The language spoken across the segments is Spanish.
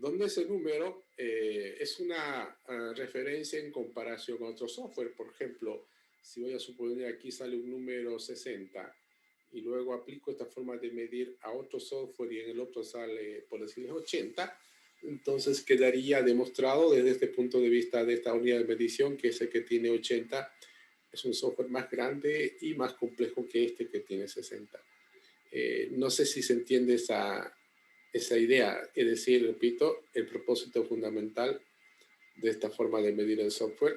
donde ese número es una referencia en comparación con otro software. Por ejemplo, si voy a suponer aquí sale un número 60 y luego aplico esta forma de medir a otro software y en el otro sale, por decirles, 80, entonces quedaría demostrado desde este punto de vista de esta unidad de medición que ese que tiene 80 es un software más grande y más complejo que este que tiene 60. No sé si se entiende esa idea, es decir, repito, el propósito fundamental de esta forma de medir el software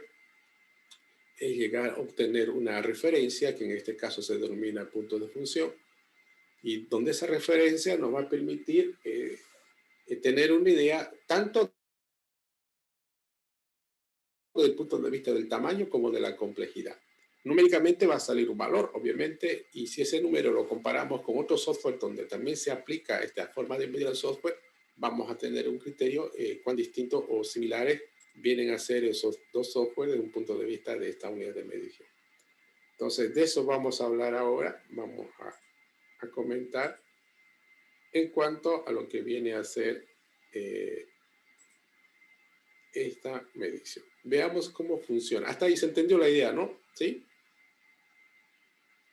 es llegar a obtener una referencia, que en este caso se denomina punto de función, y donde esa referencia nos va a permitir tener una idea tanto desde el punto de vista del tamaño como de la complejidad. Numéricamente va a salir un valor, obviamente, y si ese número lo comparamos con otro software donde también se aplica esta forma de medir el software, vamos a tener un criterio cuán distintos o similares vienen a ser esos dos softwares desde un punto de vista de esta unidad de medición. Entonces, de eso vamos a hablar ahora. Vamos a comentar en cuanto a lo que viene a ser esta medición. Veamos cómo funciona. Hasta ahí se entendió la idea, ¿no? ¿Sí?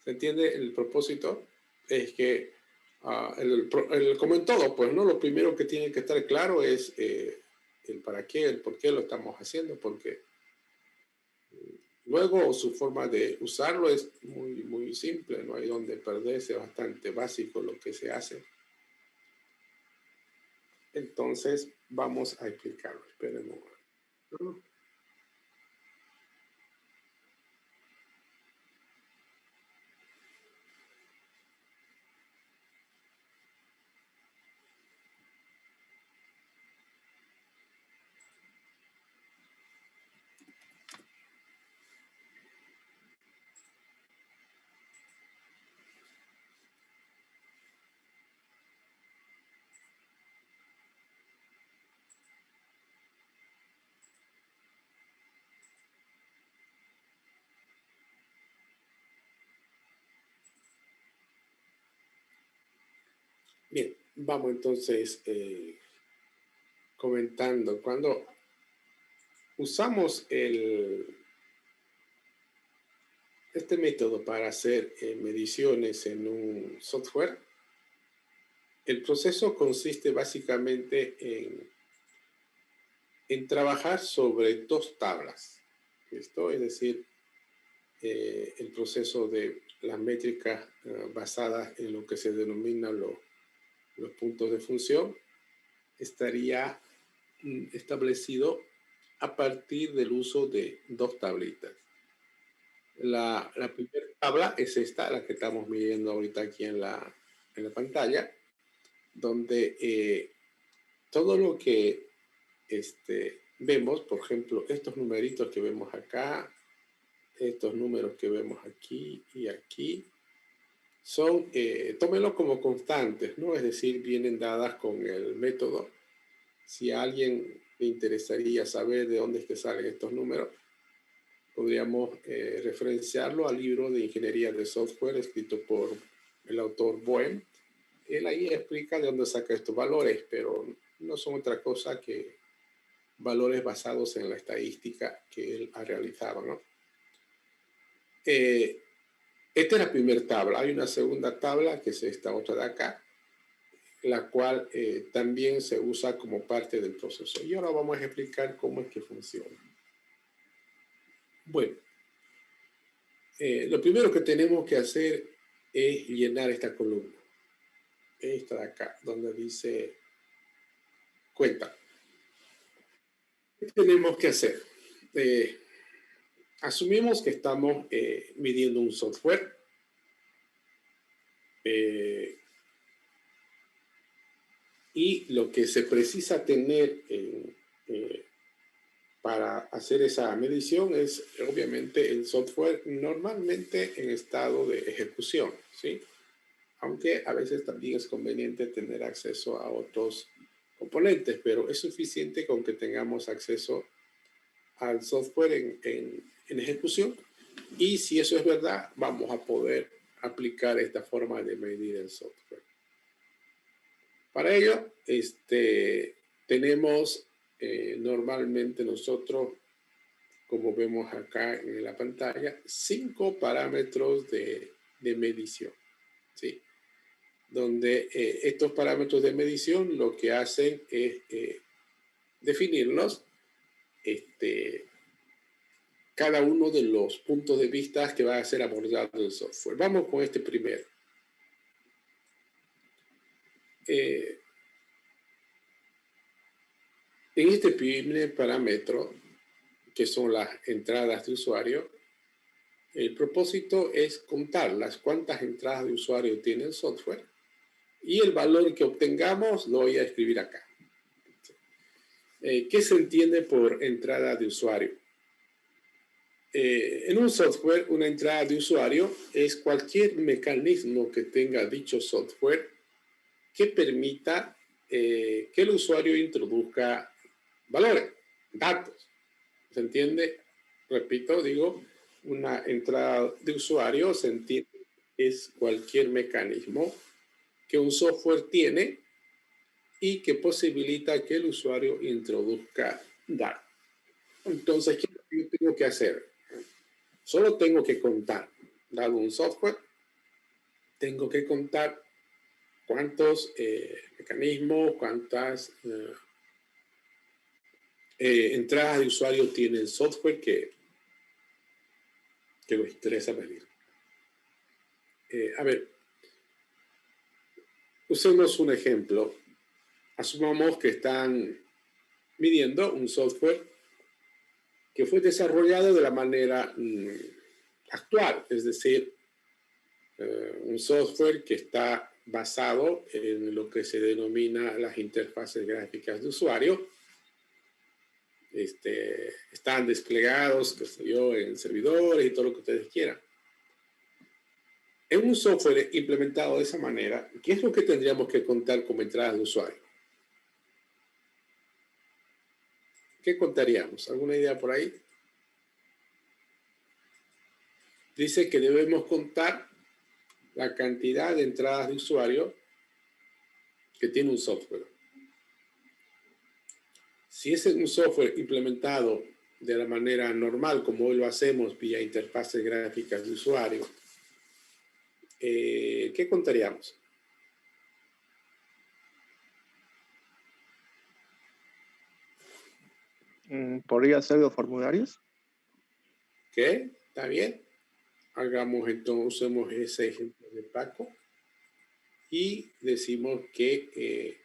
¿Se entiende el propósito? Es que, como en todo, pues, ¿no? Lo primero que tiene que estar claro es el para qué, el por qué lo estamos haciendo, porque luego su forma de usarlo es muy, muy simple, no hay donde perderse, bastante básico lo que se hace. Entonces, vamos a explicarlo. Esperen un momento. Bien, vamos entonces comentando. Cuando usamos este método para hacer mediciones en un software, el proceso consiste básicamente en trabajar sobre dos tablas. ¿Listo? Es decir, el proceso de las métricas basadas en lo que se denominan los puntos de función estaría establecido a partir del uso de dos tablitas. La primera tabla es esta, la que estamos viendo ahorita aquí en la pantalla, donde todo lo que vemos, por ejemplo, estos numeritos que vemos acá, estos números que vemos aquí y aquí, son, tómenlo como constantes, ¿no? Es decir, vienen dadas con el método. Si a alguien le interesaría saber de dónde es que salen estos números, podríamos referenciarlo al libro de Ingeniería de Software escrito por el autor Boehm. Él ahí explica de dónde saca estos valores, pero no son otra cosa que valores basados en la estadística que él ha realizado, ¿no? Esta es la primera tabla. Hay una segunda tabla, que es esta otra de acá, la cual también se usa como parte del proceso. Y ahora vamos a explicar cómo es que funciona. Bueno, lo primero que tenemos que hacer es llenar esta columna. Esta de acá, donde dice cuenta. ¿Qué tenemos que hacer? Asumimos que estamos midiendo un software. Y lo que se precisa tener para hacer esa medición es obviamente el software normalmente en estado de ejecución, ¿sí? Aunque a veces también es conveniente tener acceso a otros componentes, pero es suficiente con que tengamos acceso al software en ejecución, y si eso es verdad, vamos a poder aplicar esta forma de medir el software. Para ello, tenemos normalmente nosotros, como vemos acá en la pantalla, 5 parámetros de medición, ¿sí? Donde estos parámetros de medición lo que hacen es definirlos cada uno de los puntos de vista que va a ser abordado el software. Vamos con este primero. En este primer parámetro, que son las entradas de usuario, el propósito es contarlas, cuántas entradas de usuario tiene el software, y el valor que obtengamos lo voy a escribir acá. ¿Qué se entiende por entrada de usuario? En un software, una entrada de usuario es cualquier mecanismo que tenga dicho software que permita que el usuario introduzca valores, datos. ¿Se entiende? Repito, digo, una entrada de usuario se entiende es cualquier mecanismo que un software tiene y que posibilita que el usuario introduzca datos. Entonces, ¿qué es lo que yo tengo que hacer? Solo tengo que contar, dado un software, tengo que contar cuántos mecanismos, cuántas entradas de usuario tiene el software que nos interesa medir. A ver, usemos un ejemplo. Asumamos que están midiendo un software que fue desarrollado de la manera actual, es decir, un software que está basado en lo que se denomina las interfaces gráficas de usuario. Están desplegados, qué sé yo, en servidores y todo lo que ustedes quieran. En un software implementado de esa manera, ¿qué es lo que tendríamos que contar como entradas de usuario? ¿Qué contaríamos? ¿Alguna idea por ahí? Dice que debemos contar la cantidad de entradas de usuario que tiene un software. Si es un software implementado de la manera normal, como hoy lo hacemos vía interfaces gráficas de usuario, ¿qué contaríamos? ¿Podría ser los formularios? ¿Qué? ¿Está bien? Hagamos entonces, usemos ese ejemplo de Paco y decimos que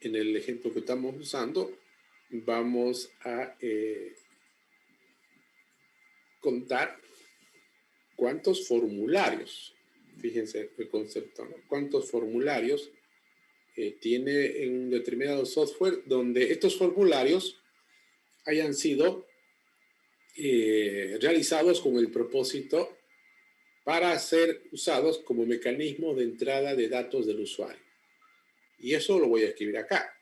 en el ejemplo que estamos usando vamos a contar cuántos formularios, fíjense el concepto, ¿no? Cuántos formularios tiene en un determinado software donde estos formularios hayan sido realizados con el propósito para ser usados como mecanismo de entrada de datos del usuario. Y eso lo voy a escribir acá.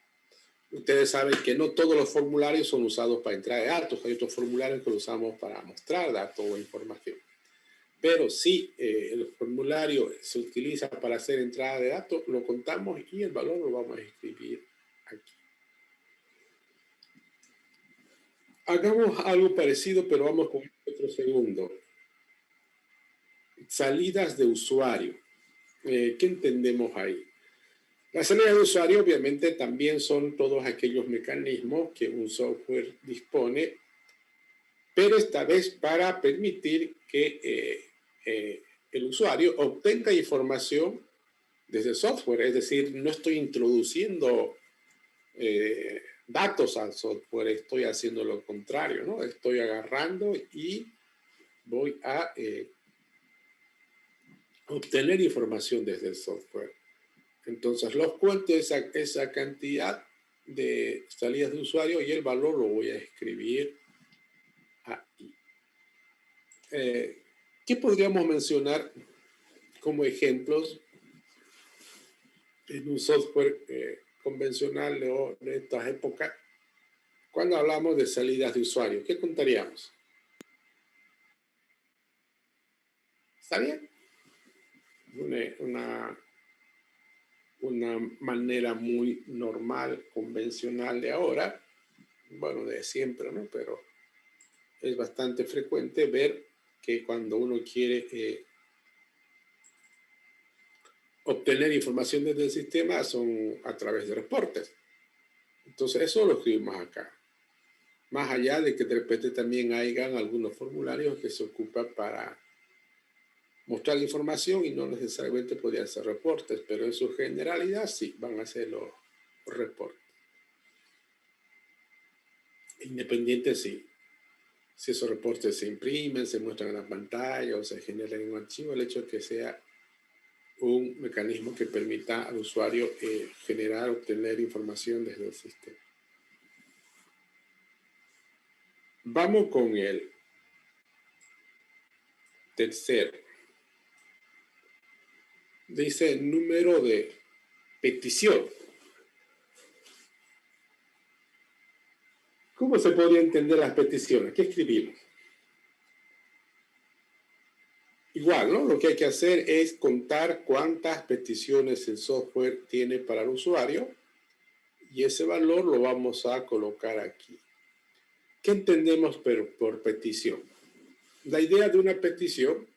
Ustedes saben que no todos los formularios son usados para entrar de datos. Hay otros formularios que los usamos para mostrar datos o información. Pero si el formulario se utiliza para hacer entrada de datos, lo contamos y el valor lo vamos a escribir aquí. Hagamos algo parecido, pero vamos con otro segundo. Salidas de usuario. ¿Qué entendemos ahí? Las salidas de usuario obviamente también son todos aquellos mecanismos que un software dispone, pero esta vez para permitir que el usuario obtenga información desde el software, es decir, no estoy introduciendo datos al software, estoy haciendo lo contrario, ¿no? Estoy agarrando y voy a obtener información desde el software. Entonces, los cuento esa cantidad de salidas de usuario y el valor lo voy a escribir ahí. ¿Qué podríamos mencionar como ejemplos en un software convencional de estas épocas? Cuando hablamos de salidas de usuario, ¿qué contaríamos? ¿Está bien? una manera muy normal, convencional de ahora, bueno, de siempre, ¿no? Pero es bastante frecuente ver que cuando uno quiere obtener información desde el sistema son a través de reportes. Entonces, eso lo escribimos acá. Más allá de que de repente también hayan algunos formularios que se ocupan para mostrar la información y no necesariamente podrían ser reportes, pero en su generalidad sí, van a ser los reportes. Independiente sí. Si esos reportes se imprimen, se muestran en la pantalla o se generan en un archivo, el hecho de que sea un mecanismo que permita al usuario generar, obtener información desde el sistema. Vamos con el tercero. Dice número de petición. ¿Cómo se podría entender las peticiones? ¿Qué escribimos? Igual, ¿no? Lo que hay que hacer es contar cuántas peticiones el software tiene para el usuario y ese valor lo vamos a colocar aquí. ¿Qué entendemos por petición? La idea de una petición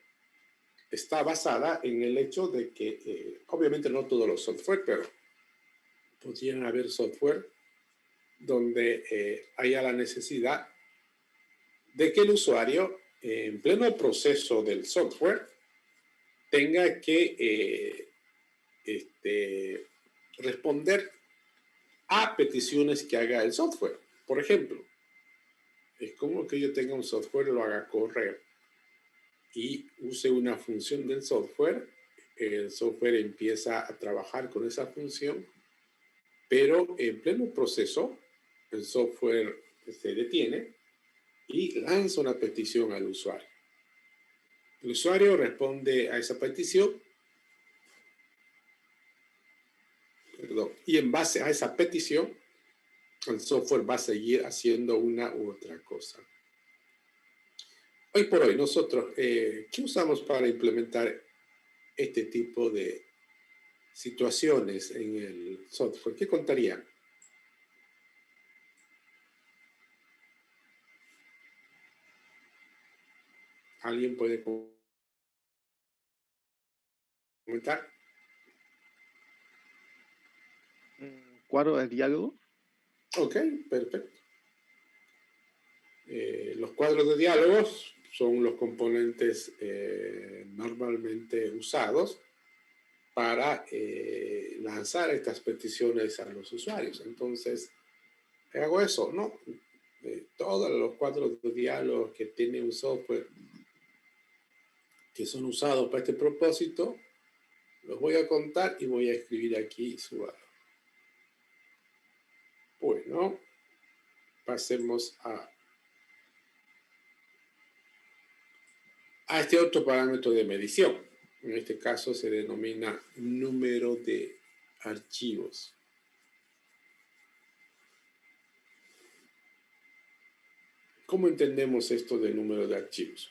está basada en el hecho de que, obviamente no todos los software, pero podrían haber software donde haya la necesidad de que el usuario, en pleno proceso del software, tenga que responder a peticiones que haga el software. Por ejemplo, es como que yo tenga un software, lo haga correr y use una función del software, el software empieza a trabajar con esa función, pero en pleno proceso el software se detiene y lanza una petición al usuario. El usuario responde a esa petición, y en base a esa petición el software va a seguir haciendo una u otra cosa. Hoy por hoy nosotros, ¿qué usamos para implementar este tipo de situaciones en el software? ¿Qué contarían? ¿Alguien puede comentar? Cuadro de diálogo. Ok, perfecto. Los cuadros de diálogos son los componentes normalmente usados para lanzar estas peticiones a los usuarios. Entonces, hago eso, ¿no? Todos los cuadros de diálogo que tiene un software que son usados para este propósito, los voy a contar y voy a escribir aquí su valor. Bueno, pasemos a este otro parámetro de medición. En este caso se denomina número de archivos. ¿Cómo entendemos esto de número de archivos?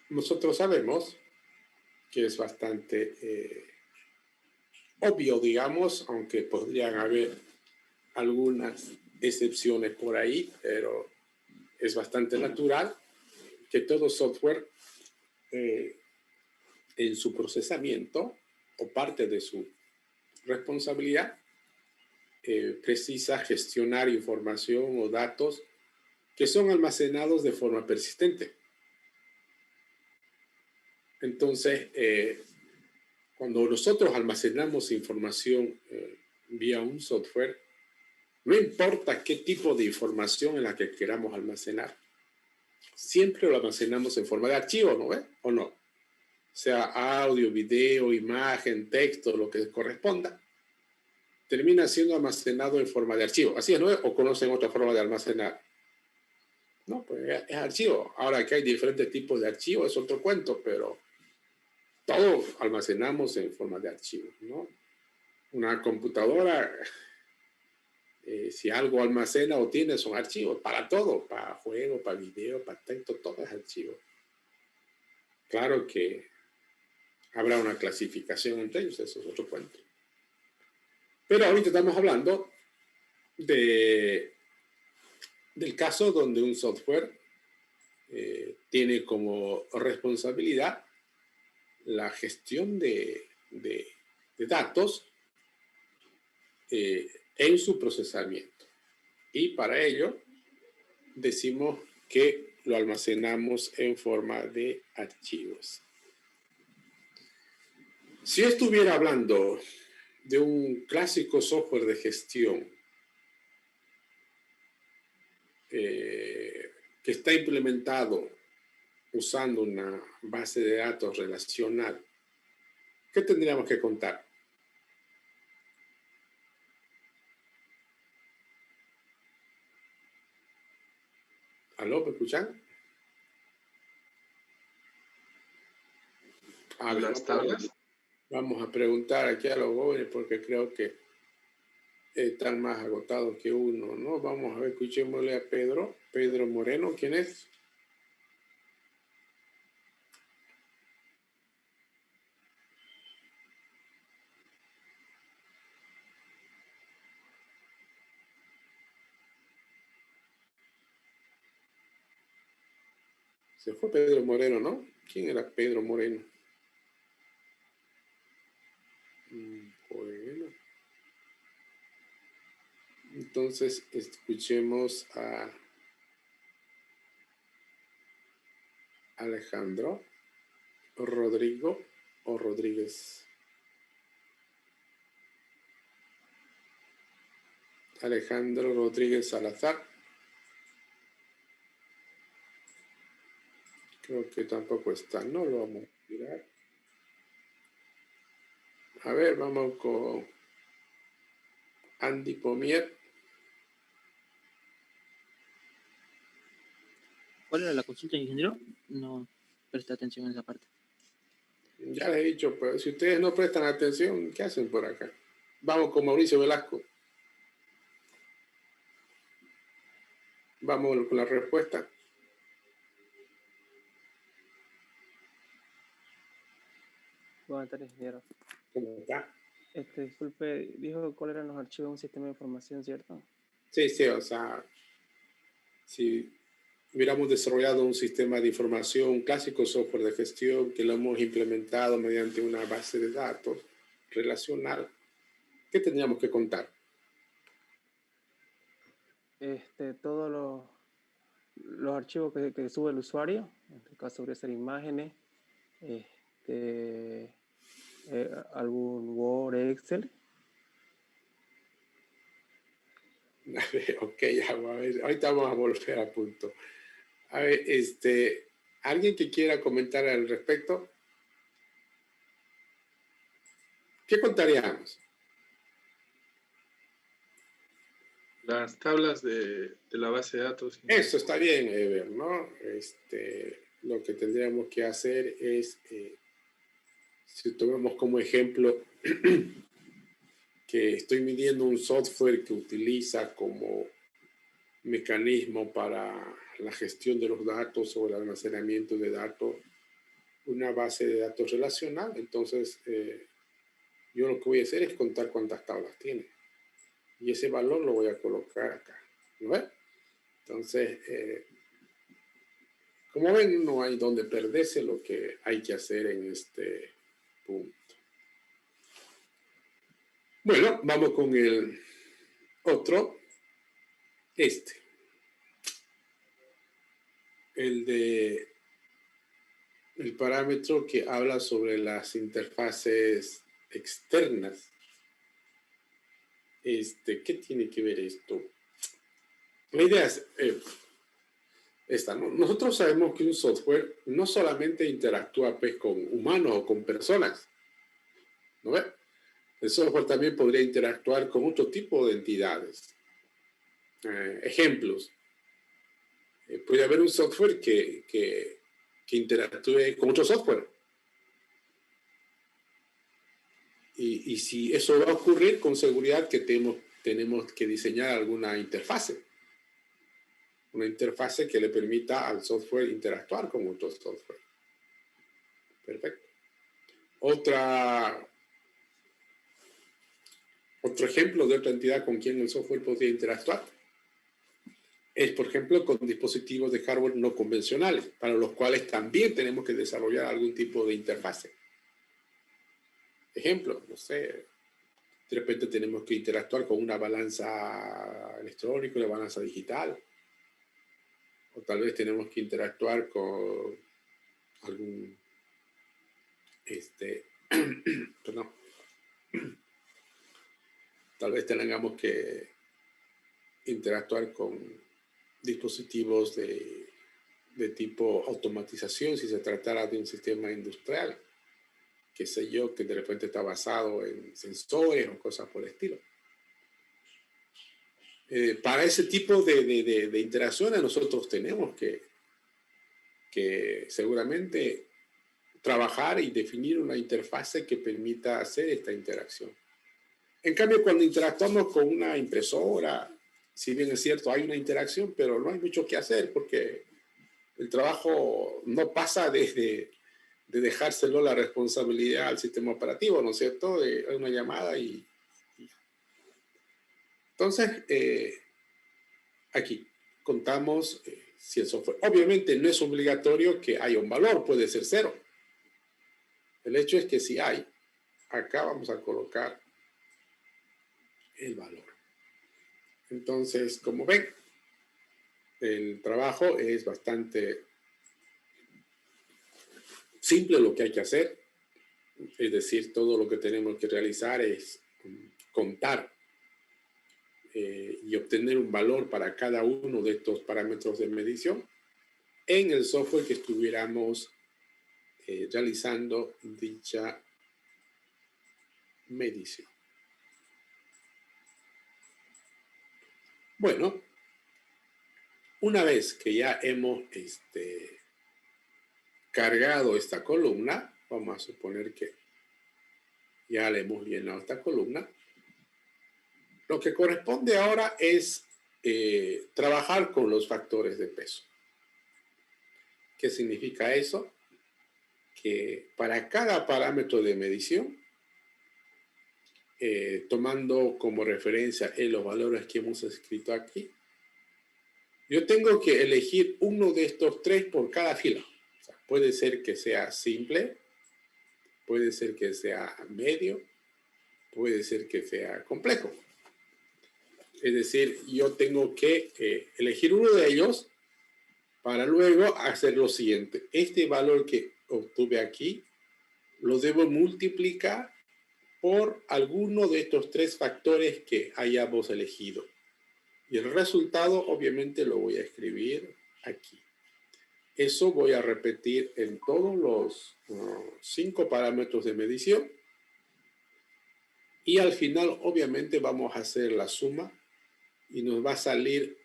Nosotros sabemos que es bastante obvio, digamos, aunque podrían haber algunas excepciones por ahí, pero es bastante natural que todo software en su procesamiento o parte de su responsabilidad precisa gestionar información o datos que son almacenados de forma persistente. Entonces, cuando nosotros almacenamos información vía un software, no importa qué tipo de información en la que queramos almacenar, siempre lo almacenamos en forma de archivo, ¿no ve? ¿O no? Sea audio, video, imagen, texto, lo que corresponda, termina siendo almacenado en forma de archivo. Así es, ¿no? ¿O conocen otra forma de almacenar? No, pues es archivo. Ahora que hay diferentes tipos de archivos, es otro cuento, pero todo almacenamos en forma de archivo, ¿no? Una computadora, si algo almacena o tiene, son archivos, para todo, para juego, para video, para texto, todo es archivo. Claro que Habrá una clasificación entre ellos, eso es otro cuento. Pero ahorita estamos hablando del caso donde un software tiene como responsabilidad la gestión de datos en su procesamiento. Y para ello decimos que lo almacenamos en forma de archivos. Si estuviera hablando de un clásico software de gestión que está implementado usando una base de datos relacional, ¿qué tendríamos que contar? ¿Aló, me escuchan? A ver, Las tablas. vamos a preguntar aquí a los jóvenes porque creo que están más agotados que uno, ¿no? Vamos a ver, escuchémosle a Pedro Moreno, ¿quién es? Se fue Pedro Moreno, ¿no? ¿Quién era Pedro Moreno? Bueno. Entonces, escuchemos a Alejandro Rodrigo o Rodríguez. Alejandro Rodríguez Salazar. Creo que tampoco está, no lo vamos a mirar. A ver, vamos con Andy Pomier. ¿Cuál era la consulta, ingeniero? No presté atención en esa parte. Ya les he dicho, pero si ustedes no prestan atención, ¿qué hacen por acá? Vamos con Mauricio Velasco. Vamos con la respuesta. Buenas tardes, ingeniero. ¿Cómo está? Disculpe, dijo cuáles eran los archivos de un sistema de información, ¿cierto? Sí, o sea, si hubiéramos desarrollado un sistema de información, un clásico software de gestión que lo hemos implementado mediante una base de datos relacional, ¿qué tendríamos que contar? Todos los archivos que sube el usuario, en este caso podría ser imágenes, algún Word, Excel. Ok, ya, a ver, ahorita vamos a volver a punto. A ver, ¿alguien que quiera comentar al respecto? ¿Qué contaríamos? Las tablas de la base de datos. Eso está bien, Ever, ¿no? Lo que tendríamos que hacer es, si tomamos como ejemplo que estoy midiendo un software que utiliza como mecanismo para la gestión de los datos o el almacenamiento de datos una base de datos relacional, entonces yo lo que voy a hacer es contar cuántas tablas tiene y ese valor lo voy a colocar acá, ¿no ves? Entonces, como ven, no hay donde perderse lo que hay que hacer en este punto. Bueno, vamos con el otro, el parámetro que habla sobre las interfaces externas. ¿Qué tiene que ver esto? La idea es esta, ¿no? Nosotros sabemos que un software no solamente interactúa pues, con humanos o con personas, ¿no ves? El software también podría interactuar con otro tipo de entidades. Ejemplos. Puede haber un software que interactúe con otro software. Y si eso va a ocurrir, con seguridad que tenemos que diseñar alguna interfase. Una interfase que le permita al software interactuar con otro software. Perfecto. Otro ejemplo de otra entidad con quien el software podría interactuar es, por ejemplo, con dispositivos de hardware no convencionales, para los cuales también tenemos que desarrollar algún tipo de interfase. Ejemplo, no sé, de repente tenemos que interactuar con una balanza electrónica, una balanza digital, o tal vez tenemos que interactuar con algún, perdón, tal vez tengamos que interactuar con dispositivos de tipo automatización si se tratara de un sistema industrial, qué sé yo, que de repente está basado en sensores o cosas por el estilo. Para ese tipo de interacciones nosotros tenemos que seguramente trabajar y definir una interfase que permita hacer esta interacción. En cambio, cuando interactuamos con una impresora, si bien es cierto, hay una interacción, pero no hay mucho que hacer porque el trabajo no pasa de dejárselo la responsabilidad al sistema operativo, ¿no es cierto? Hay una llamada y... Entonces, aquí contamos si el software... Obviamente no es obligatorio que haya un valor, puede ser 0. El hecho es que si hay, acá vamos a colocar el valor. Entonces, como ven, el trabajo es bastante simple lo que hay que hacer. Es decir, todo lo que tenemos que realizar es contar y obtener un valor para cada uno de estos parámetros de medición en el software que estuviéramos realizando dicha medición. Bueno, una vez que ya hemos cargado esta columna, vamos a suponer que ya le hemos llenado esta columna, lo que corresponde ahora es trabajar con los factores de peso. ¿Qué significa eso? Que para cada parámetro de medición, tomando como referencia los valores que hemos escrito aquí, yo tengo que elegir uno de estos 3 por cada fila. O sea, puede ser que sea simple, puede ser que sea medio, puede ser que sea complejo. Es decir, yo tengo que elegir uno de ellos para luego hacer lo siguiente. Este valor que obtuve aquí lo debo multiplicar por alguno de estos 3 factores que hayamos elegido. Y el resultado obviamente lo voy a escribir aquí. Eso voy a repetir en todos los 5 parámetros de medición. Y al final obviamente vamos a hacer la suma y nos va a salir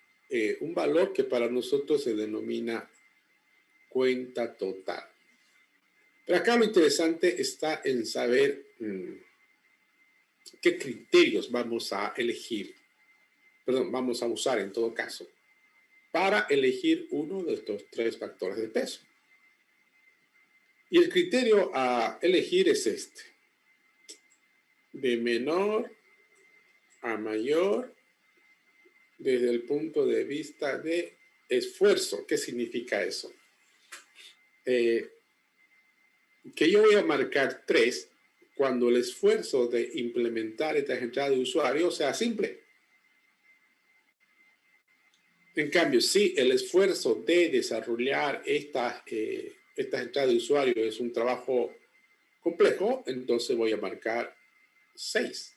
un valor que para nosotros se denomina cuenta total. Pero acá lo interesante está en saber qué criterios vamos a elegir, vamos a usar en todo caso, para elegir uno de estos 3 factores de peso. Y el criterio a elegir es este. De menor a mayor desde el punto de vista de esfuerzo. ¿Qué significa eso? Que yo voy a marcar 3 cuando el esfuerzo de implementar esta entrada de usuario sea simple. En cambio, si el esfuerzo de desarrollar estas entradas de usuario es un trabajo complejo, entonces voy a marcar 6.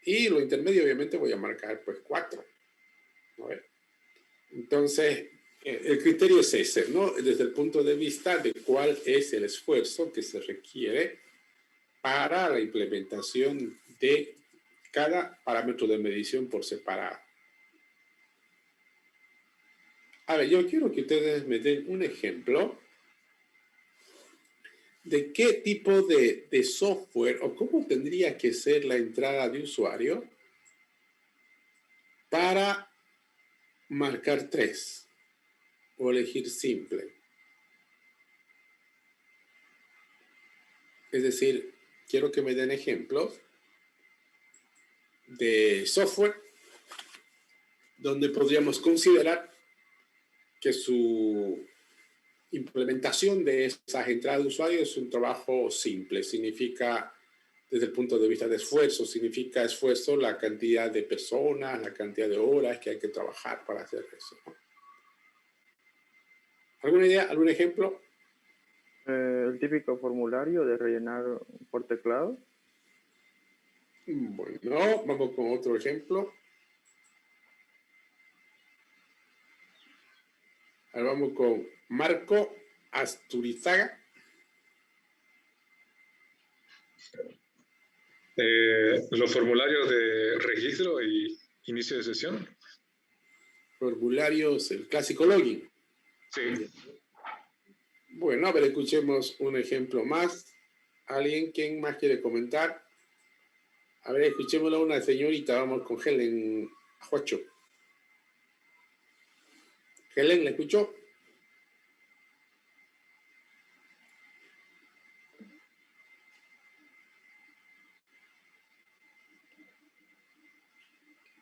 Y lo intermedio, obviamente, voy a marcar pues 4. ¿No? Entonces, el criterio es ese, ¿no? Desde el punto de vista de cuál es el esfuerzo que se requiere para la implementación de cada parámetro de medición por separado. A ver, yo quiero que ustedes me den un ejemplo de qué tipo de software o cómo tendría que ser la entrada de usuario para marcar 3 o elegir simple. Es decir, quiero que me den ejemplos de software donde podríamos considerar que su implementación de esas entradas de usuario es un trabajo simple. Significa, desde el punto de vista de esfuerzo, significa esfuerzo la cantidad de personas, la cantidad de horas que hay que trabajar para hacer eso, ¿no? ¿Alguna idea? ¿Algún ejemplo? El típico formulario de rellenar por teclado. Bueno, vamos con otro ejemplo. Ahora vamos con Marco Asturizaga. Los formularios de registro y inicio de sesión. Formularios, el clásico login. Sí. Bueno, a ver, escuchemos un ejemplo más. ¿Alguien? ¿Quién más quiere comentar? A ver, escuchémoslo a una señorita. Vamos con Helen Ajuacho. Helen, ¿la escuchó?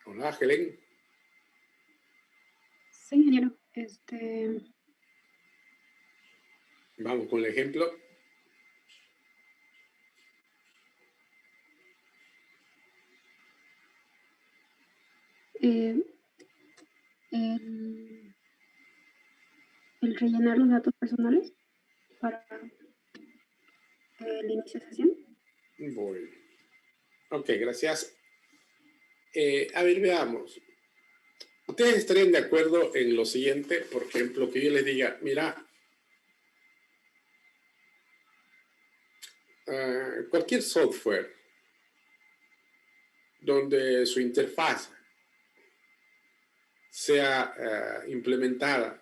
Hola, Helen. Sí, ingeniero. Vamos con el ejemplo. El rellenar los datos personales para el inicio de sesión. Bueno. Ok, gracias. A ver, veamos. ¿Ustedes estarían de acuerdo en lo siguiente? Por ejemplo, que yo les diga, mira, cualquier software donde su interfaz sea implementada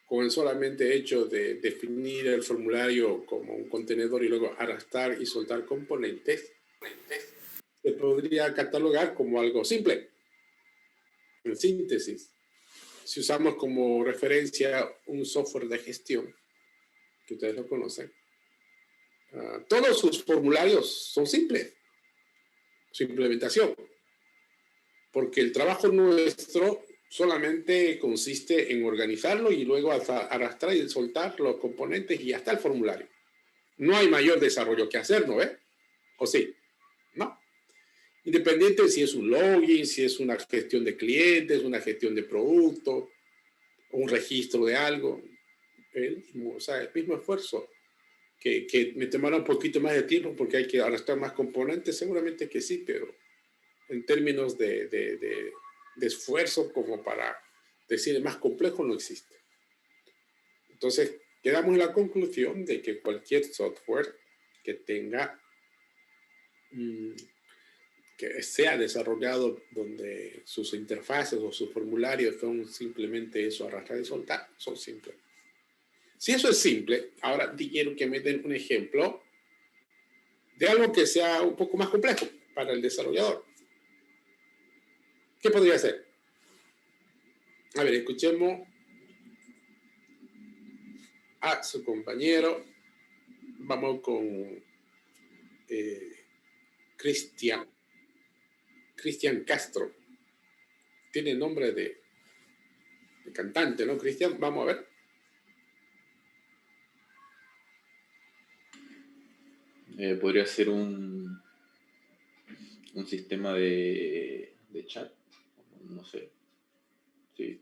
con el solamente hecho de definir el formulario como un contenedor y luego arrastrar y soltar componentes, se podría catalogar como algo simple. En síntesis, si usamos como referencia un software de gestión, que ustedes lo conocen, todos sus formularios son simples, su implementación, porque el trabajo nuestro solamente consiste en organizarlo y luego arrastrar y soltar los componentes y hasta el formulario. No hay mayor desarrollo que hacer, ¿no? ¿O sí? No. Independiente si es un login, si es una gestión de clientes, una gestión de productos, o un registro de algo, el mismo esfuerzo. Que me tomará un poquito más de tiempo porque hay que arrastrar más componentes, seguramente que sí, pero en términos de esfuerzo como para decir más complejo no existe. Entonces, quedamos en la conclusión de que cualquier software que tenga, que sea desarrollado donde sus interfaces o sus formularios son simplemente eso, arrastrar y soltar, son simples. Si eso es simple, ahora quiero que me den un ejemplo de algo que sea un poco más complejo para el desarrollador. ¿Qué podría ser? A ver, escuchemos a su compañero. Vamos con Cristian Castro. Tiene nombre de cantante, ¿no, Cristian? Vamos a ver. Podría ser un sistema de chat, no sé. Sí.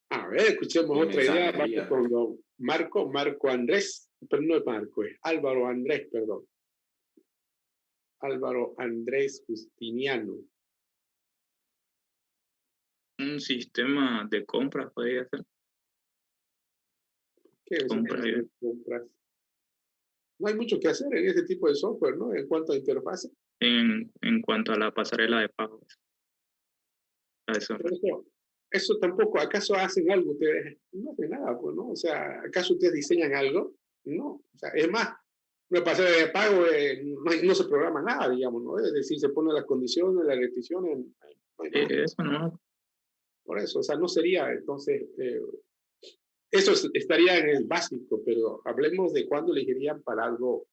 A ver, escuchemos Un otra idea. mensaje, Vamos con Marco Andrés, pero no es Marco, es Álvaro Andrés, perdón. Álvaro Andrés Justiniano. Un sistema de compras podría ser. ¿Qué es compras? No hay mucho que hacer en ese tipo de software, ¿no? En cuanto a interfaz. En cuanto a la pasarela de pagos. Eso tampoco, ¿acaso hacen algo ustedes? No hacen nada, pues, ¿no? O sea, ¿acaso ustedes diseñan algo? No. O sea, es más, una pasarela de pago no se programa nada, digamos, ¿no? Es decir, se ponen las condiciones, las restricciones. Eso no. Por eso, o sea, no sería, entonces, Eso estaría en el básico, pero hablemos de cuándo elegirían para algo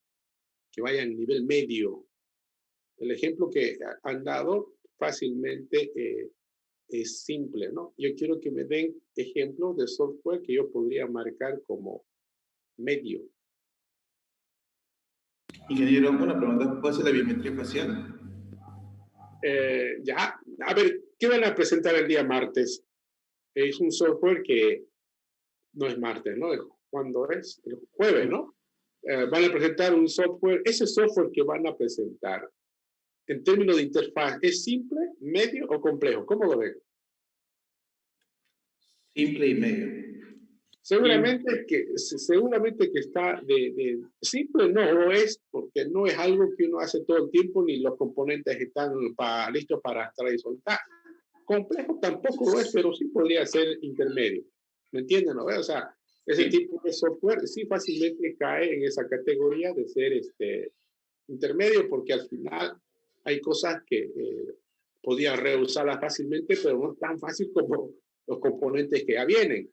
que vaya en nivel medio. El ejemplo que han dado fácilmente es simple, ¿no? Yo quiero que me den ejemplos de software que yo podría marcar como medio. Ingeniero, una pregunta. ¿Puede ser la biometría facial? Ya, a ver, ¿qué van a presentar el día martes? Es un software que no es martes, ¿no? ¿Cuándo es? El jueves, ¿no? Van a presentar un software. Ese software que van a presentar, en términos de interfaz, ¿es simple, medio o complejo? ¿Cómo lo ven? Simple y medio. Seguramente que está de simple, no lo es, porque no es algo que uno hace todo el tiempo, ni los componentes están listos para extraer y soltar. Complejo tampoco lo es, pero sí podría ser intermedio. ¿Me entienden? ¿No? O sea, ese tipo de software sí fácilmente cae en esa categoría de ser intermedio, porque al final hay cosas que podían reusarlas fácilmente, pero no es tan fácil como los componentes que ya vienen.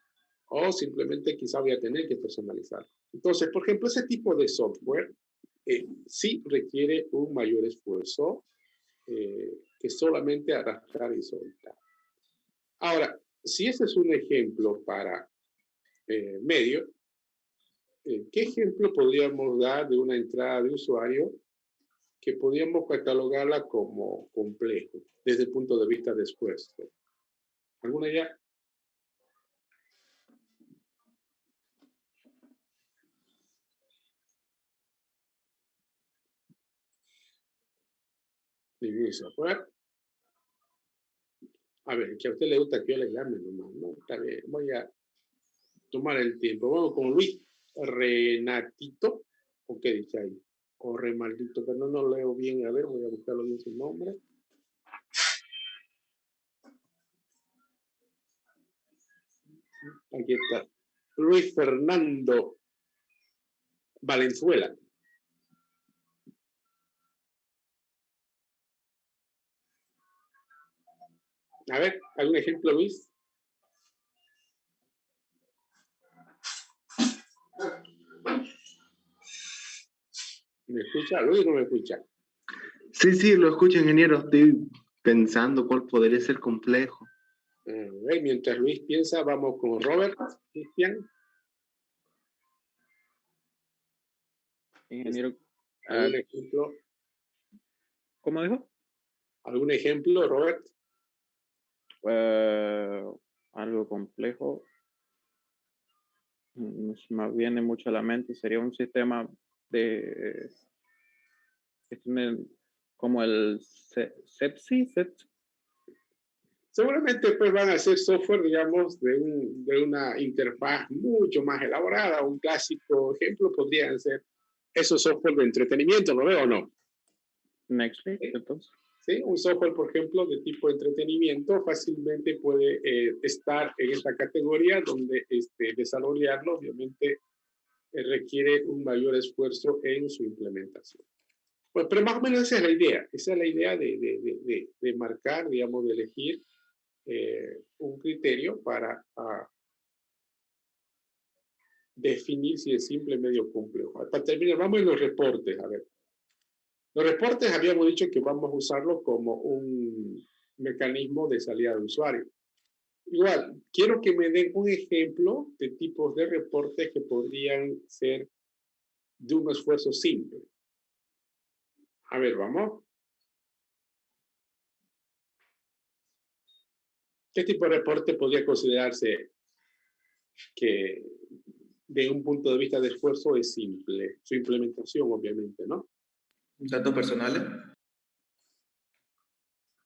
O simplemente quizá voy a tener que personalizar. Entonces, por ejemplo, ese tipo de software sí requiere un mayor esfuerzo que solamente arrastrar y soltar. Ahora, si ese es un ejemplo para medio, ¿qué ejemplo podríamos dar de una entrada de usuario que podríamos catalogarla como complejo desde el punto de vista de esfuerzo? ¿Alguna idea? Ningún software. A ver, que a usted le gusta que yo le llame nomás, ¿no? Está bien, voy a tomar el tiempo. Vamos con Luis Renatito, ¿o qué dice ahí? O Remaldito, pero no lo leo bien. A ver, voy a buscarlo bien su nombre. Aquí está. Luis Fernando Valenzuela. A ver, ¿algún ejemplo, Luis? ¿Me escucha? Luis, ¿no me escucha? Sí, lo escucho, ingeniero. Estoy pensando cuál podría ser complejo. Mientras Luis piensa, vamos con Robert, Cristian. Ingeniero, ¿Algún ejemplo? ¿cómo dijo? ¿Algún ejemplo, Robert? Algo complejo. No se me viene mucho a la mente. Sería un sistema de como el Sepsi. Seguramente pues van a ser software, digamos, de una interfaz mucho más elaborada. Un clásico ejemplo podrían ser esos software de entretenimiento, ¿lo veo o no? Netflix, entonces. ¿Sí? Un software, por ejemplo, de tipo entretenimiento fácilmente puede estar en esta categoría donde desarrollarlo obviamente requiere un mayor esfuerzo en su implementación. Pues, pero más o menos esa es la idea. Esa es la idea de marcar, digamos, de elegir un criterio para definir si es simple, medio, complejo. Para terminar, vamos en los reportes. A ver. Los reportes habíamos dicho que vamos a usarlo como un mecanismo de salida de usuario. Igual, quiero que me den un ejemplo de tipos de reportes que podrían ser de un esfuerzo simple. A ver, vamos. ¿Qué tipo de reporte podría considerarse que de un punto de vista de esfuerzo es simple? Su implementación, obviamente, ¿no? ¿Datos personales?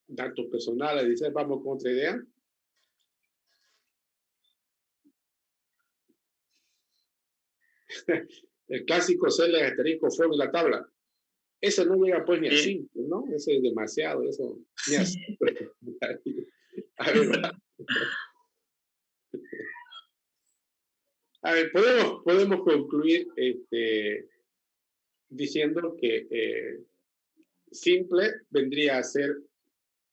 Datos personales, dice, vamos con otra idea. El clásico celda, asterisco, fuego y la tabla. Ese no llega pues ni a 5, ¿no? Ese es demasiado, eso. Ni a 5. A ver, a ver, podemos concluir diciendo que simple vendría a ser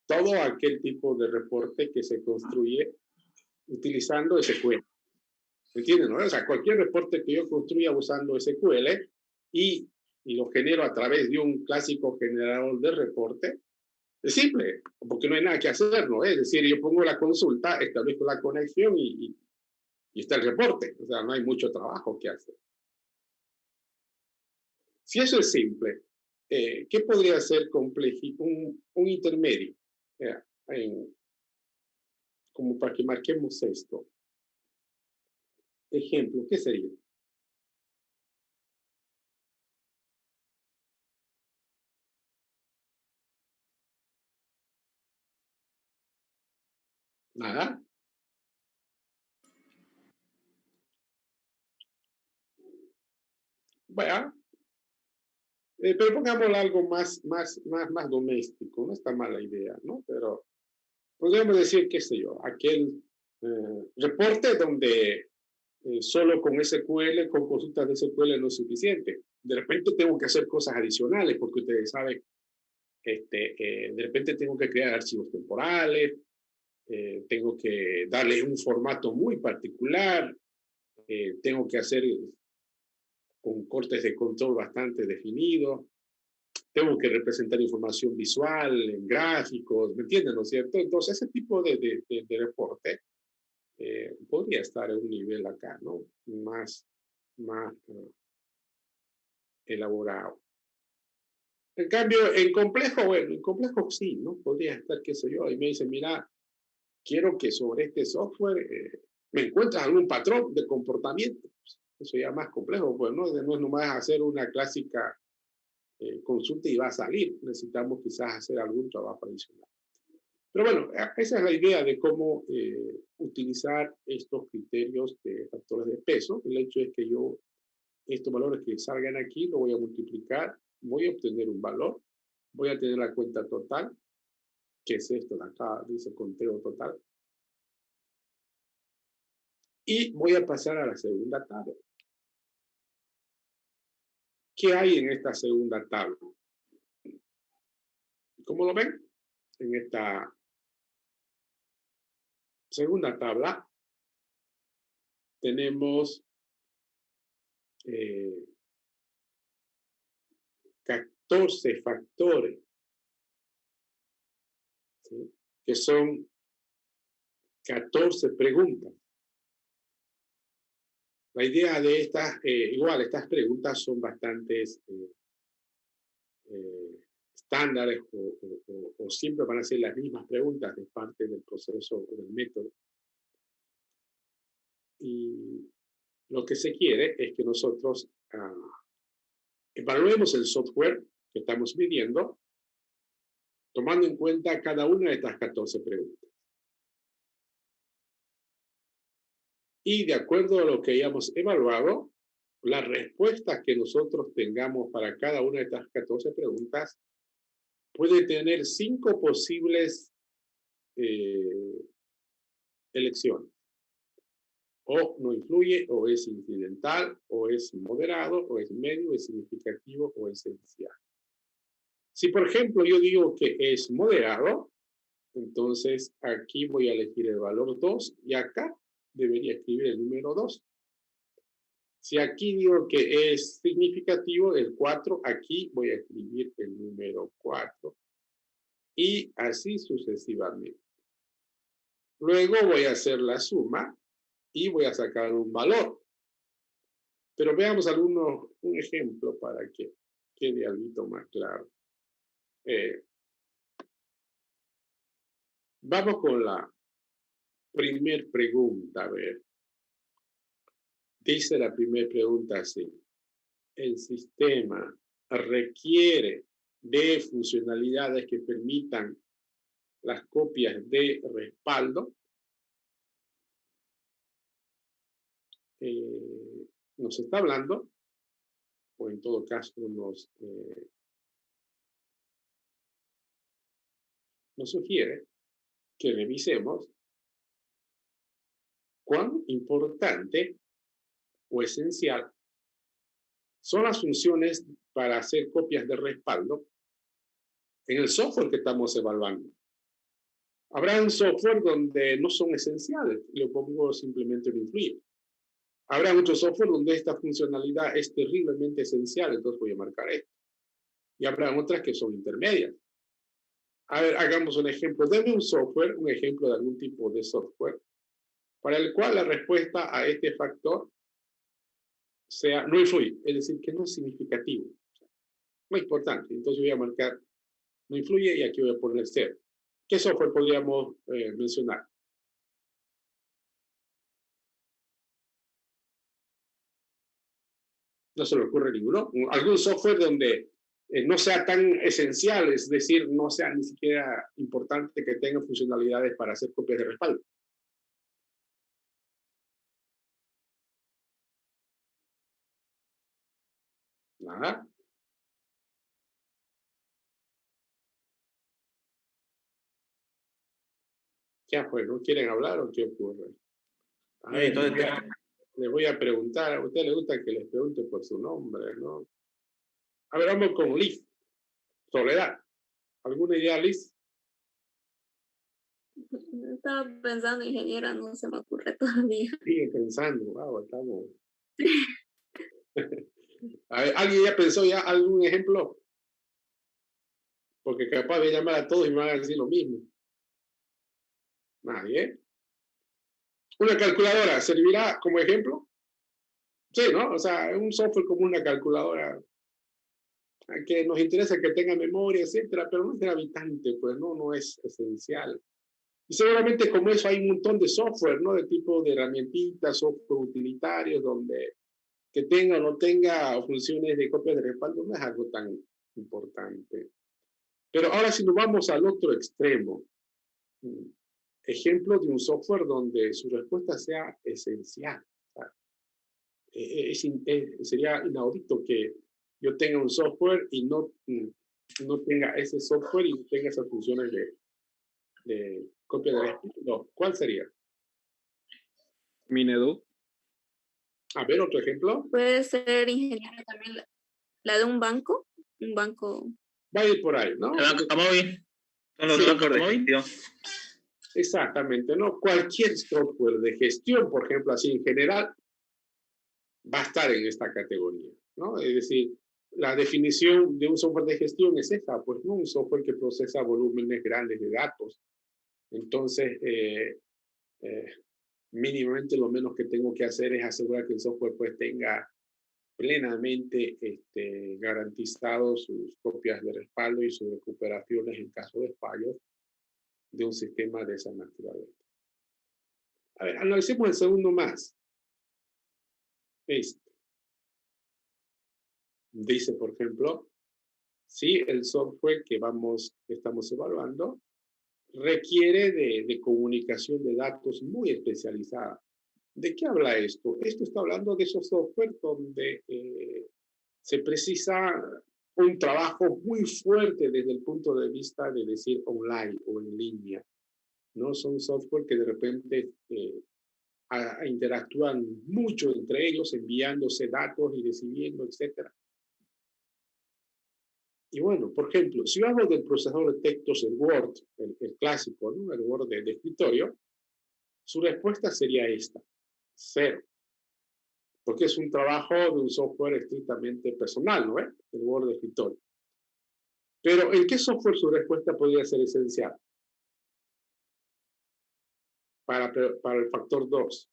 todo aquel tipo de reporte que se construye utilizando SQL. ¿Me entienden? ¿No? O sea, cualquier reporte que yo construya usando SQL y lo genero a través de un clásico generador de reporte, es simple, porque no hay nada que hacer, ¿no? Es decir, yo pongo la consulta, establezco la conexión y está el reporte. O sea, no hay mucho trabajo que hacer. Si eso es simple, ¿qué podría ser un intermedio? Como para que marquemos esto. Ejemplo, ¿qué sería? Nada. Bueno, pero pongámosle algo más doméstico. No está mala idea, ¿no? Pero podríamos decir, qué sé yo, aquel reporte donde solo con SQL, con consultas de SQL no es suficiente. De repente tengo que hacer cosas adicionales, porque ustedes saben, de repente tengo que crear archivos temporales, tengo que darle un formato muy particular, tengo que hacer con cortes de control bastante definidos, tengo que representar información visual en gráficos, ¿me entienden, no es cierto? Entonces, ese tipo de reporte podría estar en un nivel acá, ¿no? Más elaborado. En cambio, en complejo, bueno, en complejo sí, ¿no? Podría estar, qué sé yo, y me dice, mira, quiero que sobre este software me encuentres algún patrón de comportamiento. Eso ya es más complejo, pues, ¿no? No es nomás hacer una clásica consulta y va a salir. Necesitamos quizás hacer algún trabajo adicional. Pero bueno, esa es la idea de cómo utilizar estos criterios de factores de peso. El hecho es que yo, estos valores que salgan aquí, lo voy a multiplicar, voy a obtener un valor, voy a tener la cuenta total, que es esto de acá, dice conteo total, y voy a pasar a la segunda tabla. ¿Qué hay en esta segunda tabla? ¿Cómo lo ven? En esta segunda tabla tenemos 14 factores, ¿sí? Que son 14 preguntas. La idea de estas, estas preguntas son bastantes estándares o siempre van a ser las mismas preguntas de parte del proceso o del método. Y lo que se quiere es que nosotros evaluemos el software que estamos midiendo tomando en cuenta cada una de estas 14 preguntas. Y de acuerdo a lo que hayamos evaluado, las respuestas que nosotros tengamos para cada una de estas 14 preguntas puede tener 5 posibles elecciones. O no influye, o es incidental, o es moderado, o es medio, es significativo, o es esencial. Si, por ejemplo, yo digo que es moderado, entonces aquí voy a elegir el valor 2 y acá debería escribir el número 2. Si aquí digo que es significativo, el 4, aquí voy a escribir el número 4. Y así sucesivamente. Luego voy a hacer la suma y voy a sacar un valor. Pero veamos un ejemplo para que quede algo más claro. Vamos con la primera pregunta, a ver. Dice la primera pregunta así. El sistema requiere de funcionalidades que permitan las copias de respaldo. Nos está hablando, o en todo caso nos sugiere que revisemos cuán importante o esencial son las funciones para hacer copias de respaldo en el software que estamos evaluando. Habrá un software donde no son esenciales, lo pongo simplemente en influir. Habrá muchos software donde esta funcionalidad es terriblemente esencial, entonces voy a marcar esto. Y habrá otras que son intermedias. A ver, hagamos un ejemplo. Deme un software, un ejemplo de algún tipo de software, para el cual la respuesta a este factor sea no influye, es decir, que no es significativo. No es importante. Entonces voy a marcar no influye y aquí voy a poner 0. ¿Qué software podríamos mencionar? No se me ocurre ninguno. Algún software donde no sea tan esencial, es decir, no sea ni siquiera importante que tenga funcionalidades para hacer copias de respaldo. Nada. ¿Qué fue? ¿No quieren hablar o qué ocurre? A ver, les voy a preguntar. A usted le gusta que les pregunte por su nombre, ¿no? A ver, vamos con Liz. Soledad. ¿Alguna idea, Liz? Estaba pensando, ingeniera, no se me ocurre todavía. Sigue pensando, wow, estamos. A ver, ¿alguien ya pensó ya algún ejemplo? Porque capaz de llamar a todos y me van a decir lo mismo. Nadie. ¿Una calculadora servirá como ejemplo? Sí, ¿no? O sea, un software como una calculadora que nos interesa que tenga memoria, etcétera, pero no es gravitante, pues no es esencial. Y seguramente como eso hay un montón de software, ¿no? De tipo de herramientitas, software utilitarios, donde que tenga o no tenga funciones de copia de respaldo no es algo tan importante. Pero ahora si nos vamos al otro extremo, ejemplo de un software donde su respuesta sea esencial. Sería inaudito que yo tenga un software y no tenga ese software y no tenga esas funciones de copia de respaldo. ¿Cuál sería? Minedu. A ver, otro ejemplo. Puede ser, ingeniero, también la de un banco. Un banco. Va a ir por ahí, ¿no? El banco Camóvil. Son los Sí, bancos de gestión. Exactamente, ¿no? Cualquier software de gestión, por ejemplo, así en general, va a estar en esta categoría, ¿no? Es decir, la definición de un software de gestión es esta, pues no un software que procesa volúmenes grandes de datos. Entonces, mínimamente lo menos que tengo que hacer es asegurar que el software pues tenga plenamente garantizado sus copias de respaldo y sus recuperaciones en caso de fallos de un sistema de esa naturaleza. A ver, analicemos el segundo más. Dice, por ejemplo, si el software que estamos evaluando requiere de comunicación de datos muy especializada. ¿De qué habla esto? Esto está hablando de esos software donde se precisa un trabajo muy fuerte desde el punto de vista de decir online o en línea. ¿No? Son software que de repente interactúan mucho entre ellos, enviándose datos y recibiendo, etc. Y bueno, por ejemplo, si hablo del procesador de textos, el Word, el clásico, ¿no? El Word de escritorio, su respuesta sería esta, 0. Porque es un trabajo de un software estrictamente personal, ¿no? El Word de escritorio. Pero ¿en qué software su respuesta podría ser esencial? Para el factor 2.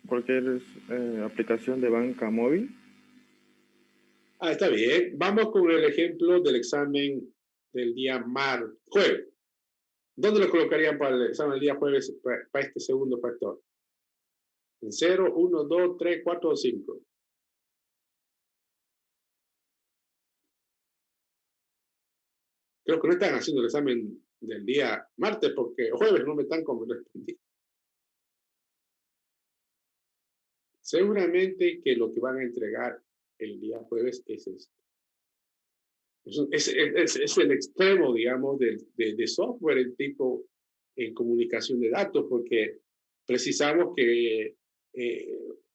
Cualquier aplicación de banca móvil. Está bien. Vamos con el ejemplo del examen del día jueves. ¿Dónde lo colocarían para el examen del día jueves para este segundo factor? ¿En 0, 1, 2, 3, 4 o 5? Creo que no están haciendo el examen del día martes porque jueves no me están como respondiendo. Seguramente que lo que van a entregar el día jueves es esto. Es el extremo, digamos, de software en tipo en comunicación de datos, porque precisamos que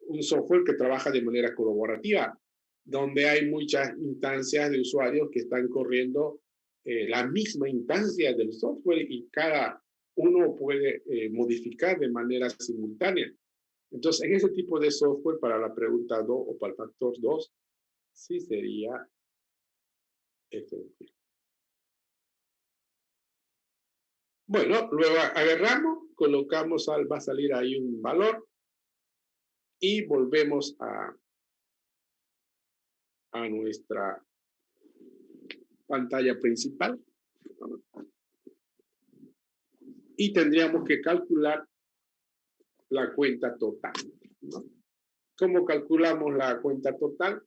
un software que trabaja de manera colaborativa, donde hay muchas instancias de usuarios que están corriendo la misma instancia del software y cada uno puede modificar de manera simultánea. Entonces, en ese tipo de software, para la pregunta 2 o para el factor 2, sí sería este. Bueno, luego agarramos, colocamos, va a salir ahí un valor y volvemos a nuestra pantalla principal. Y tendríamos que calcular la cuenta total, ¿no? ¿Cómo calculamos la cuenta total?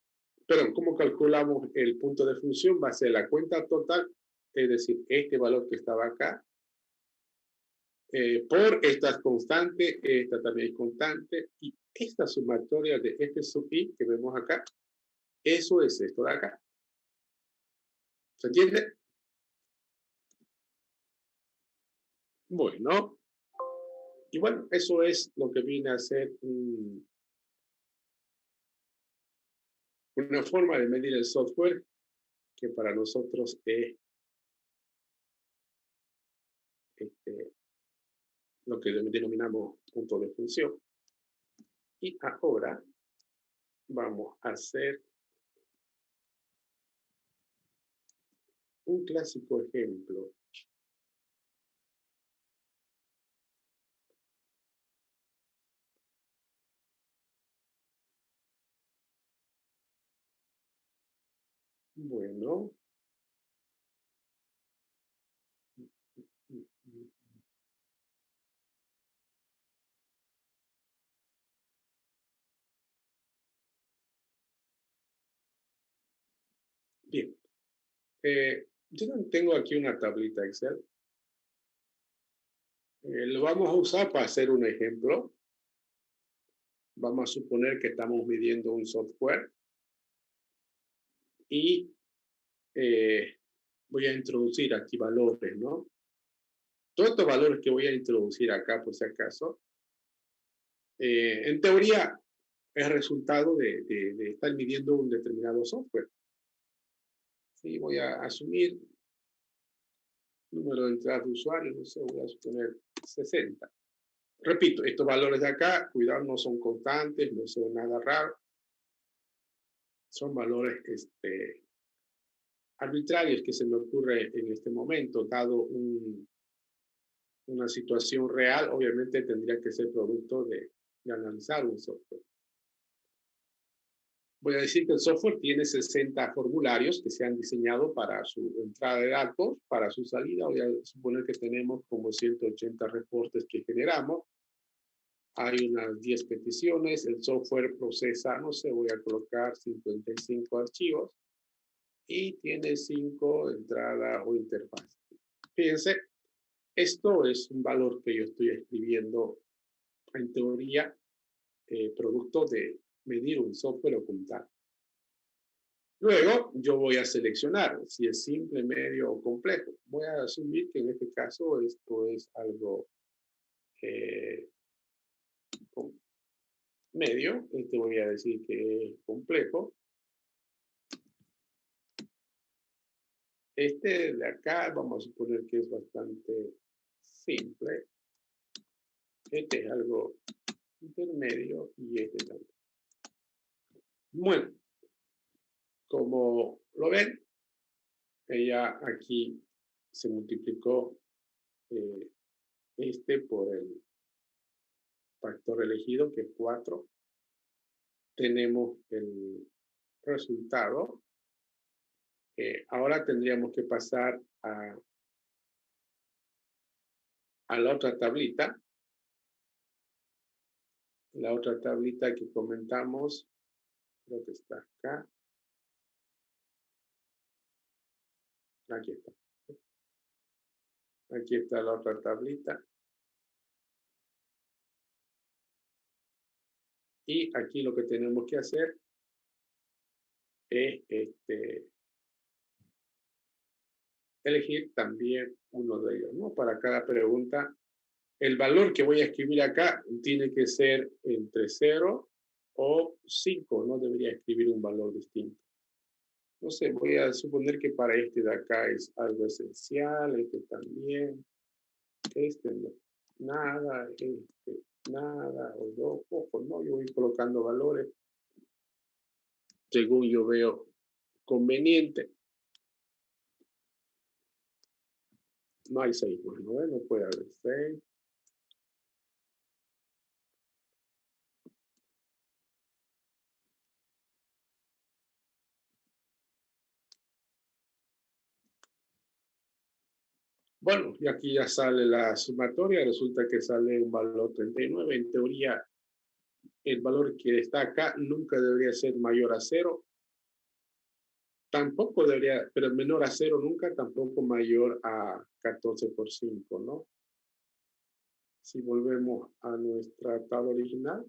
Perdón, ¿cómo calculamos el punto de función? Va a ser la cuenta total, es decir, este valor que estaba acá, por esta constante, esta también es constante, y esta sumatoria de este sub i que vemos acá, eso es esto de acá. ¿Se entiende? Bueno, y bueno, eso es lo que viene a ser una forma de medir el software que para nosotros es lo que denominamos punto de función. Y ahora vamos a hacer un clásico ejemplo. Bueno. Bien. Yo tengo aquí una tablita Excel. Lo vamos a usar para hacer un ejemplo. Vamos a suponer que estamos midiendo un software. Y voy a introducir aquí valores, ¿no? Todos estos valores que voy a introducir acá, por si acaso, en teoría es resultado de estar midiendo un determinado software. Sí, voy a asumir número de entradas de usuarios, no sé, voy a suponer 60. Repito, estos valores de acá, cuidado, no son constantes, no son nada raro. Son valores arbitrarios que se me ocurre en este momento, dado una situación real, obviamente tendría que ser producto de analizar un software. Voy a decir que el software tiene 60 formularios que se han diseñado para su entrada de datos, para su salida. Voy a suponer que tenemos como 180 reportes que generamos. Hay unas 10 peticiones. El software procesa, no sé, voy a colocar 55 archivos y tiene 5 entradas o interfaces. Fíjense, esto es un valor que yo estoy escribiendo en teoría, producto de medir un software ocultado. Luego, yo voy a seleccionar si es simple, medio o complejo. Voy a asumir que en este caso esto es algo medio. Voy a decir que es complejo. Este de acá, vamos a suponer que es bastante simple. Este es algo intermedio y este también. Bueno, como lo ven, ella aquí se multiplicó por el factor elegido, que es 4. Tenemos el resultado. Ahora tendríamos que pasar a la otra tablita. La otra tablita que comentamos, creo que está acá. Aquí está. Aquí está la otra tablita. Y aquí lo que tenemos que hacer es elegir también uno de ellos, ¿no? Para cada pregunta, el valor que voy a escribir acá tiene que ser entre 0 o 5, no debería escribir un valor distinto. No sé, voy a suponer que para este de acá es algo esencial, este también, este no, nada, este nada, o dos, ojo, no, yo voy colocando valores según yo veo conveniente. No hay 6 más 9, no puede haber 6. Bueno, y aquí ya sale la sumatoria, resulta que sale un valor 39. En teoría, el valor que está acá nunca debería ser mayor a 0. Tampoco debería, pero menor a 0 nunca, tampoco mayor a 14 por 5, ¿no? Si volvemos a nuestra tabla original,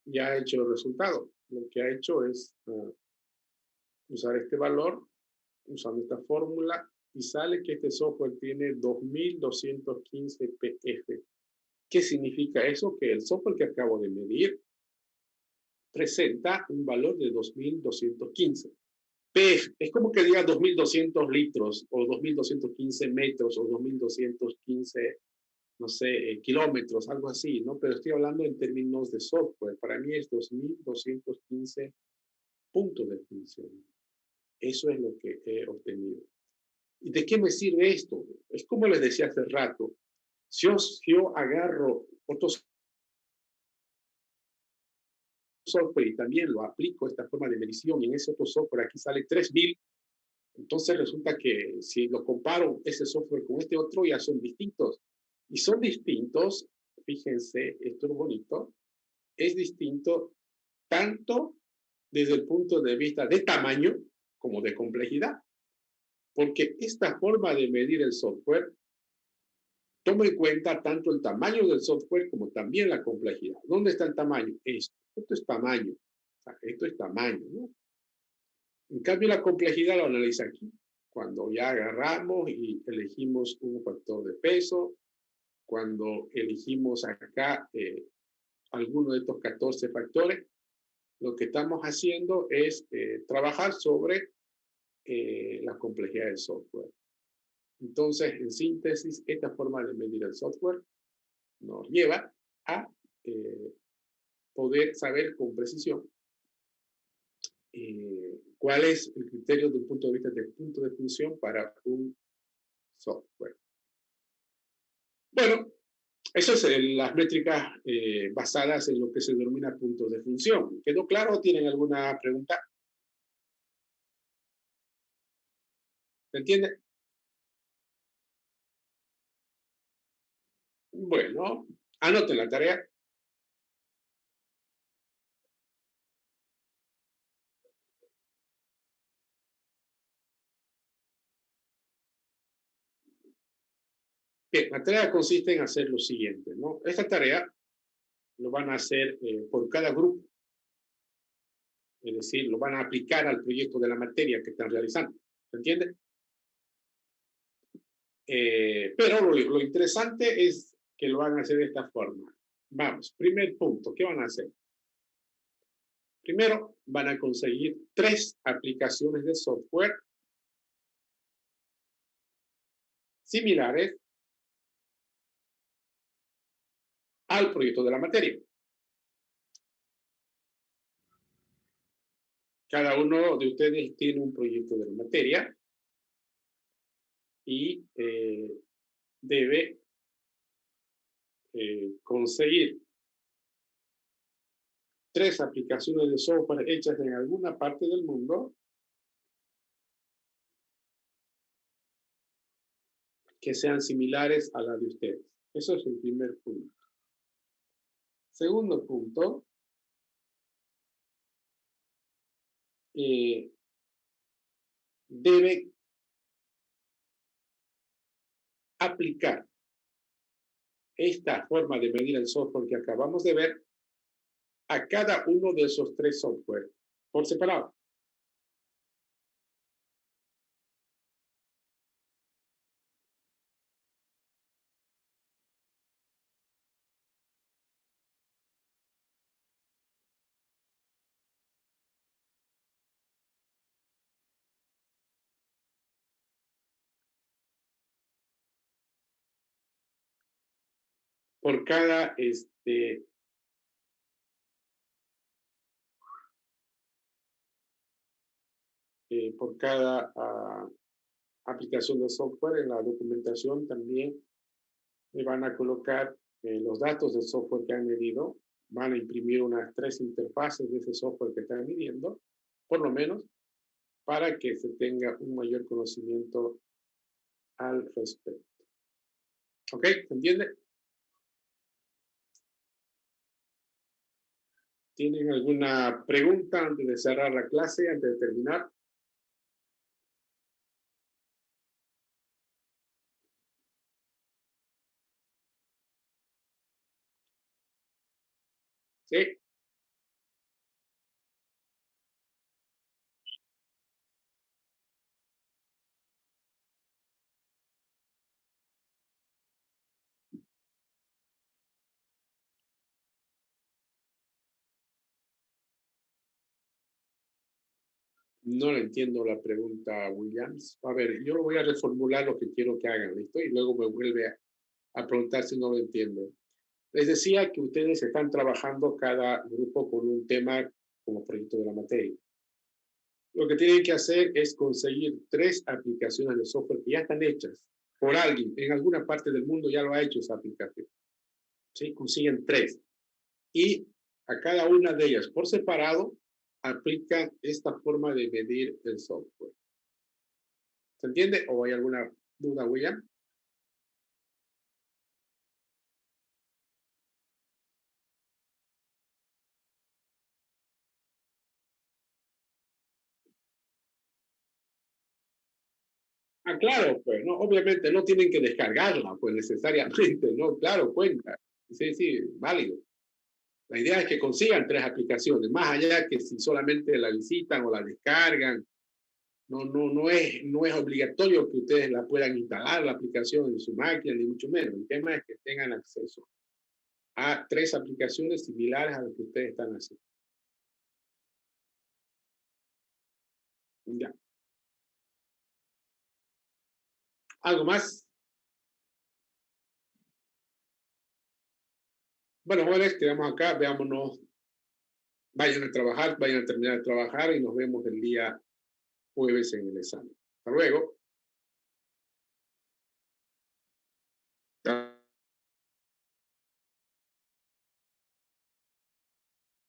ya ha hecho el resultado. Lo que ha hecho es usar este valor, usando esta fórmula, y sale que este software tiene 2215 PF. ¿Qué significa eso? Que el software que acabo de medir presenta un valor de 2215. PF es como que diga 2200 litros, o 2215 metros, o 2215, no sé, kilómetros, algo así, ¿no? Pero estoy hablando en términos de software. Para mí es 2215 puntos de función. Eso es lo que he obtenido. ¿Y de qué me sirve esto? Es como les decía hace rato. Si yo agarro otros software y también lo aplico esta forma de medición y en ese otro software aquí sale 3000, entonces resulta que si lo comparo ese software con este otro ya son distintos. Y son distintos, fíjense, esto es bonito, es distinto tanto desde el punto de vista de tamaño como de complejidad. Porque esta forma de medir el software toma en cuenta tanto el tamaño del software como también la complejidad. ¿Dónde está el tamaño? Esto es tamaño. O sea, esto es tamaño, ¿no? En cambio, la complejidad lo analiza aquí. Cuando ya agarramos y elegimos un factor de peso, cuando elegimos acá alguno de estos 14 factores, lo que estamos haciendo es trabajar sobre la complejidad del software. Entonces, en síntesis, esta forma de medir el software nos lleva a poder saber con precisión cuál es el criterio desde un punto de vista de punto de función para un software. Bueno, eso es las métricas basadas en lo que se denomina puntos de función. ¿Quedó claro? ¿Tienen alguna pregunta? ¿Se entiende? Bueno, anoten la tarea. Bien, la tarea consiste en hacer lo siguiente, ¿no? Esta tarea lo van a hacer por cada grupo. Es decir, lo van a aplicar al proyecto de la materia que están realizando. ¿Se entiende? Pero lo interesante es que lo van a hacer de esta forma. Vamos, primer punto, ¿qué van a hacer? Primero, van a conseguir 3 aplicaciones de software similares al proyecto de la materia. Cada uno de ustedes tiene un proyecto de la materia y debe conseguir 3 aplicaciones de software hechas en alguna parte del mundo que sean similares a la de ustedes. Eso es el primer punto. Segundo punto, debe aplicar esta forma de medir el software que acabamos de ver a cada uno de esos 3 software por separado. por cada aplicación de software. En la documentación también me van a colocar los datos del software que han medido. Van a imprimir unas 3 interfaces de ese software que están midiendo, por lo menos, para que se tenga un mayor conocimiento al respecto. ¿Ok? ¿Se entiende? ¿Tienen alguna pregunta antes de cerrar la clase, antes de terminar? Sí. No le entiendo la pregunta, Williams. A ver, yo voy a reformular lo que quiero que hagan, ¿listo? Y luego me vuelve a preguntar si no lo entienden. Les decía que ustedes están trabajando cada grupo con un tema como proyecto de la materia. Lo que tienen que hacer es conseguir 3 aplicaciones de software que ya están hechas por alguien. En alguna parte del mundo ya lo ha hecho esa aplicación. ¿Sí? Consiguen 3. Y a cada una de ellas por separado aplican esta forma de medir el software. ¿Se entiende? ¿O hay alguna duda, William? Ah, claro, pues, ¿no? Obviamente no tienen que descargarla, pues necesariamente, ¿no? Claro, cuenta. Sí, sí, válido. La idea es que consigan 3 aplicaciones, más allá que si solamente la visitan o la descargan. No es obligatorio que ustedes la puedan instalar, la aplicación en su máquina, ni mucho menos. El tema es que tengan acceso a 3 aplicaciones similares a las que ustedes están haciendo. Ya. ¿Algo más? Bueno, jóvenes, quedamos acá, veámonos. Vayan a trabajar, vayan a terminar de trabajar y nos vemos el día jueves en el examen. Hasta luego.